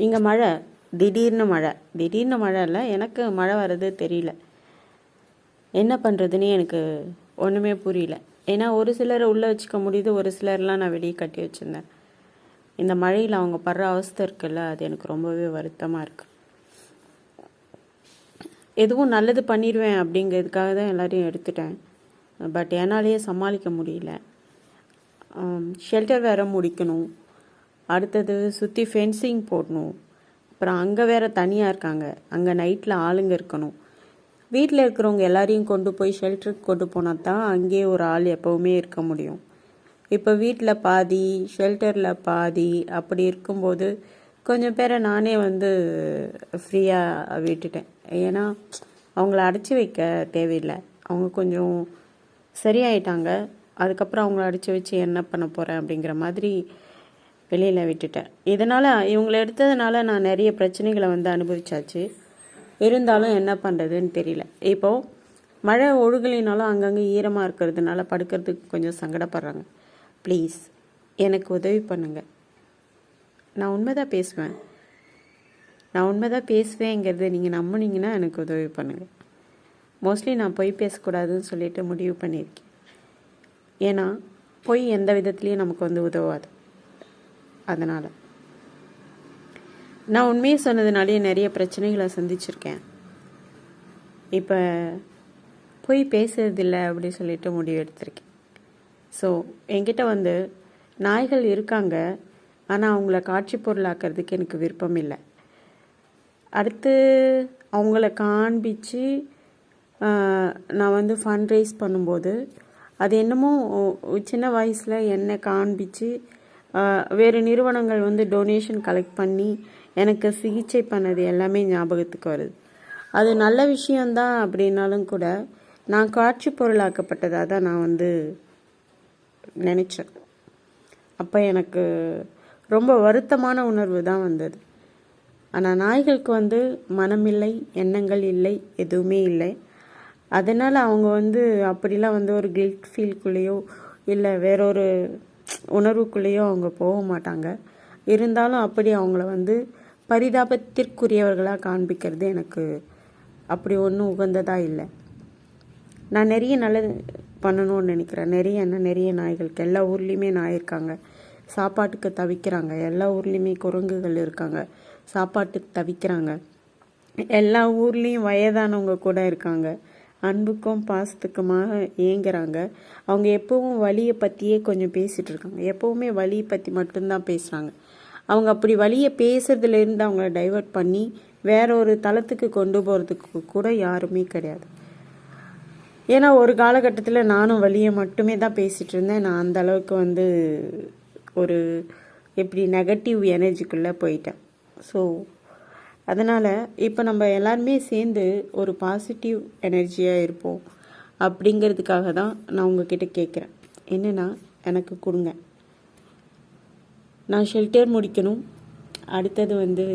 இங்கே மழை, திடீர்னு மழை. திடீர்னு மழை இல்லை, எனக்கு மழை வர்றது தெரியல. என்ன பண்ணுறதுன்னு எனக்கு ஒன்றுமே புரியல. ஏன்னா ஒரு சிலரை உள்ளே வச்சுக்க முடியுது, ஒரு சிலர்லாம் நான் வெளியே கட்டி வச்சுருந்தேன். இந்த மழையில் அவங்க படுற அவஸ்தை இருக்குல்ல, அது எனக்கு ரொம்பவே வருத்தமாக இருக்குது. எதுவும் நல்லது பண்ணிடுவேன் அப்படிங்கிறதுக்காக தான் எல்லாரையும் எடுத்துட்டேன். பட் என்னாலேயே சமாளிக்க முடியல. ஷெல்டர் வேறு முடிக்கணும், அடுத்தது சுற்றி ஃபென்சிங் போடணும், அப்புறம் அங்கே வேறு தனியாக இருக்காங்க, அங்கே நைட்டில் ஆளுங்க இருக்கணும். வீட்டில் இருக்கிறவங்க எல்லாரையும் கொண்டு போய் ஷெல்டருக்கு கொண்டு போனால் தான் அங்கேயே ஒரு ஆள் எப்போவுமே இருக்க முடியும். இப்போ வீட்டில் பாதி, ஷெல்டரில் பாதி, அப்படி இருக்கும்போது கொஞ்சம் பேரை நானே ஃப்ரீயாக விட்டுட்டேன். ஏன்னா அவங்கள அடைச்சி வைக்க தேவையில்லை, அவங்க கொஞ்சம் சரியாயிட்டாங்க. அதுக்கப்புறம் அவங்கள அடைச்சி வச்சு என்ன பண்ண போகிறேன் அப்படிங்கிற மாதிரி வெளியில் விட்டுட்டேன். இதனால் இவங்களை எடுத்ததுனால நான் நிறைய பிரச்சனைகளை அனுபவிச்சாச்சு. இருந்தாலும் என்ன பண்ணுறதுன்னு தெரியல. இப்போது மழை ஒழுகலினாலும் அங்கங்கே ஈரமாக இருக்கிறதுனால படுக்கிறதுக்கு கொஞ்சம் சங்கடப்படுறாங்க. ப்ளீஸ் எனக்கு உதவி பண்ணுங்கள். நான் உண்மைதான் பேசுவேன், பேசுவேங்கிறது நீங்கள் நம்பினீங்கன்னா எனக்கு உதவி பண்ணுங்கள். மோஸ்ட்லி நான் பொய் பேசக்கூடாதுன்னு சொல்லிட்டு முடிவு பண்ணியிருக்கேன். ஏன்னா பொய் எந்த விதத்துலேயும் நமக்கு உதவாது. அதனால் நான் உண்மையை சொன்னதுனாலே நிறைய பிரச்சனைகளை சந்திச்சிருக்கேன். இப்போ பொய் பேசுறதில்லை அப்படி சொல்லிட்டு முடிவு எடுத்திருக்கேன். ஸோ என்கிட்ட நாய்கள் இருக்காங்க, ஆனால் அவங்கள காட்சி பொருளாக்கிறதுக்கு எனக்கு விருப்பம் இல்லை. அடுத்து அவங்கள காண்பிச்சு நான் ஃபண்ட் ரைஸ் பண்ணும்போது அது என்னமோ சின்ன வயசில் என்னை காண்பிச்சு வேறு நிறுவனங்கள் டொனேஷன் கலெக்ட் பண்ணி எனக்கு சிகிச்சை பண்ணது எல்லாமே ஞாபகத்துக்கு வருது. அது நல்ல விஷயந்தான் அப்படின்னாலும் கூட நான் காட்சி பொருளாக்கப்பட்டதாக தான் நான் நினச்சேன். அப்போ எனக்கு ரொம்ப வருத்தமான உணர்வு தான் வந்தது. ஆனால் நாய்களுக்கு மனமில்லை, எண்ணங்கள் இல்லை, எதுவுமே இல்லை. அதனால் அவங்க அப்படிலாம் ஒரு கில்ட் ஃபீல்குள்ளேயோ இல்லை வேறொரு உணர்வுக்குள்ளேயோ அவங்க போக மாட்டாங்க. இருந்தாலும் அப்படி அவங்கள பரிதாபத்திற்குரியவர்களாக காண்பிக்கிறது எனக்கு அப்படி உகந்ததாக இல்லை. நான் நிறைய நல்லது பண்ணணும்னு நினைக்கிறேன். நிறைய நாய்களுக்கு எல்லா ஊர்லேயுமே நாய் இருக்காங்க, சாப்பாட்டுக்கு தவிக்கிறாங்க. எல்லா ஊர்லேயுமே குரங்குகள் இருக்காங்க, சாப்பாட்டுக்கு தவிக்கிறாங்க. எல்லா ஊர்லேயும் வயதானவங்க கூட இருக்காங்க, அன்புக்கும் பாசத்துக்குமாக ஏங்குறாங்க. அவங்க எப்பவும் வலியை பற்றியே கொஞ்சம் பேசிகிட்டு இருக்காங்க, எப்போவுமே வலியை பற்றி மட்டும்தான் பேசுகிறாங்க. அவங்க அப்படி வலியை பேசுறதுலேருந்து அவங்கள டைவர்ட் பண்ணி வேற ஒரு தளத்துக்கு கொண்டு போகிறதுக்கு கூட யாருமே கிடையாது. ஏன்னா ஒரு காலகட்டத்தில் நானும் வலியை மட்டுமே தான் பேசிகிட்டு இருந்தேன். நான் அந்த அளவுக்கு ஒரு எப்படி நெகட்டிவ் எனர்ஜிக்குள்ளே போயிட்டேன். ஸோ அதனால் இப்போ நம்ம எல்லாருமே சேர்ந்து ஒரு பாசிட்டிவ் எனர்ஜியாக இருப்போம் அப்படிங்கிறதுக்காக தான் நான் உங்ககிட்ட கேட்குறேன். என்னென்னா எனக்கு கொடுங்க. நான் ஷெல்டர் முடிக்கணும். அடுத்தது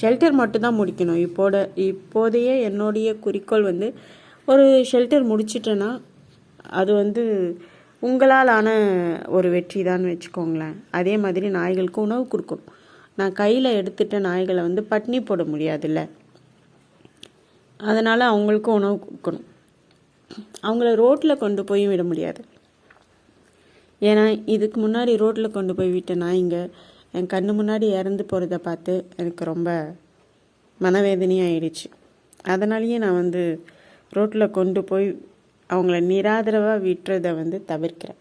ஷெல்டர் மட்டும்தான் முடிக்கணும். இப்போதைய என்னுடைய குறிக்கோள் ஒரு ஷெல்டர் முடிச்சிட்டேன்னா அது உங்களால் ஆன ஒரு வெற்றி தான் வச்சுக்கோங்களேன். அதே மாதிரி நாய்களுக்கு உணவு கொடுக்கணும். நான் கையில் எடுத்துட்ட நாய்களை பட்னி போட முடியாதுல்ல, அதனால் அவங்களுக்கு உணவு கொடுக்கணும். அவங்கள ரோட்டில் கொண்டு போய் விட முடியாது. ஏன்னா இதுக்கு முன்னாடி ரோட்டில் கொண்டு போய் விட்ட நாய்ங்க என் கண்ணு முன்னாடி இறந்து போகிறத பார்த்து எனக்கு ரொம்ப மனவேதனையாகிடுச்சு. அதனாலேயே நான் ரோட்டில் கொண்டு போய் அவங்கள நிராதரவாக விட்டுறதை தவிர்க்கிறேன்.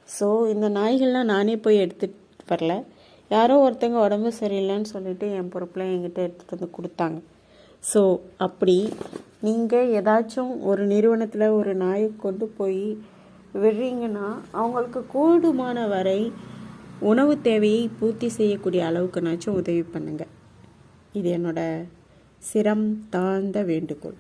ஸோ இந்த நாய்கள்லாம் நானே போய் எடுத்துகிட்டு வரல, யாரோ ஒருத்தங்க உடம்பு சரியில்லைன்னு சொல்லிட்டு என் பொறுப்பில் என்கிட்ட எடுத்துகிட்டு கொடுத்தாங்க. ஸோ அப்படி நீங்கள் ஏதாச்சும் ஒரு நிறுவனத்தில் ஒரு நாயை கொண்டு போய் விடுறீங்கன்னா அவங்களுக்கு கூடுமான வரை உணவு தேவையை பூர்த்தி செய்யக்கூடிய அளவுக்குனாச்சும் உதவி பண்ணுங்கள். இது என்னோட சிரம் தாழ்ந்த வேண்டுகோள்.